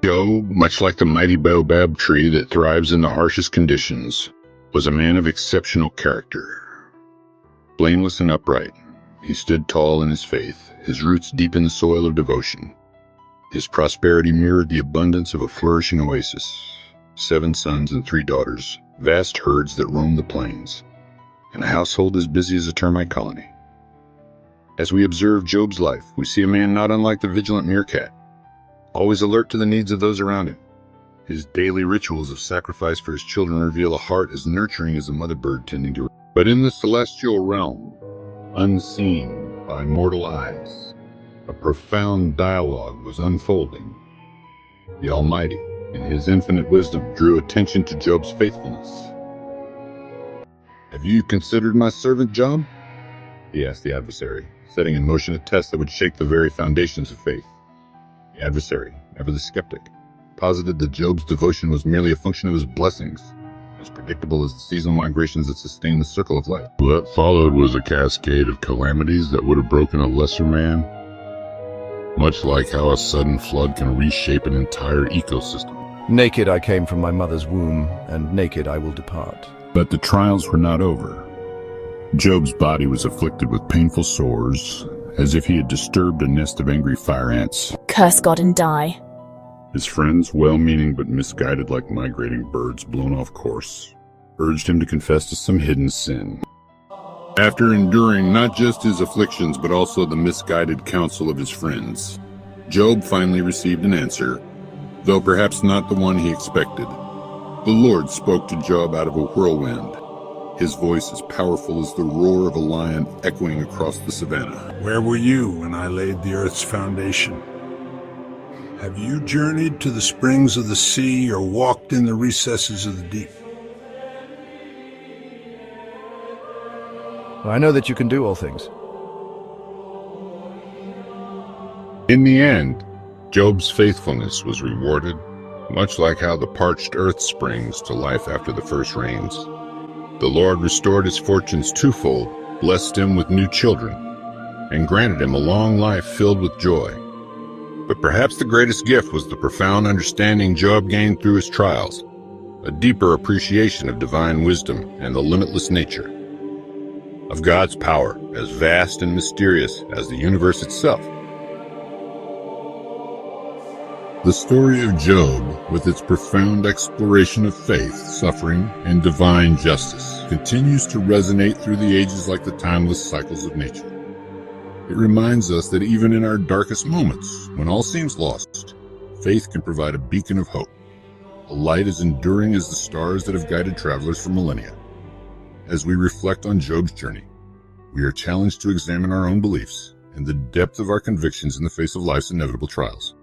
Job, much like the mighty baobab tree that thrives in the harshest conditions, was a man of exceptional character. Blameless and upright, he stood tall in his faith, his roots deep in the soil of devotion. His prosperity mirrored the abundance of a flourishing oasis. 7 sons and 3 daughters, vast herds that roamed the plains, and a household as busy as a termite colony. As we observe Job's life, we see a man not unlike the vigilant meerkat, always alert to the needs of those around him. His daily rituals of sacrifice for his children reveal a heart as nurturing as a mother bird tending to her. But in the celestial realm, unseen by mortal eyes, a profound dialogue was unfolding. The Almighty, in his infinite wisdom, drew attention to Job's faithfulness. "Have you considered my servant Job?" he asked the adversary, setting in motion a test that would shake the very foundations of faith. The adversary, ever the skeptic, posited that Job's devotion was merely a function of his blessings, as predictable as the seasonal migrations that sustain the circle of life. What followed was a cascade of calamities that would have broken a lesser man, much like how a sudden flood can reshape an entire ecosystem. Naked I came from my mother's womb, and naked I will depart. But the trials were not over. Job's body was afflicted with painful sores, as if he had disturbed a nest of angry fire ants. Curse God and die. His friends, well-meaning but misguided like migrating birds blown off course, urged him to confess to some hidden sin. After enduring not just his afflictions but also the misguided counsel of his friends, Job finally received an answer, though perhaps not the one he expected. The Lord spoke to Job out of a whirlwind, his voice as powerful as the roar of a lion echoing across the savannah. "Where were you when I laid the earth's foundation? Have you journeyed to the springs of the sea or walked in the recesses of the deep?" I know that you can do all things. In the end, Job's faithfulness was rewarded, much like how the parched earth springs to life after the first rains. The Lord restored his fortunes twofold, blessed him with new children, and granted him a long life filled with joy. But perhaps the greatest gift was the profound understanding Job gained through his trials, a deeper appreciation of divine wisdom and the limitless nature of God's power, as vast and mysterious as the universe itself. The story of Job, with its profound exploration of faith, suffering, and divine justice, continues to resonate through the ages like the timeless cycles of nature. It reminds us that even in our darkest moments, when all seems lost, faith can provide a beacon of hope, a light as enduring as the stars that have guided travelers for millennia. As we reflect on Job's journey, we are challenged to examine our own beliefs and the depth of our convictions in the face of life's inevitable trials.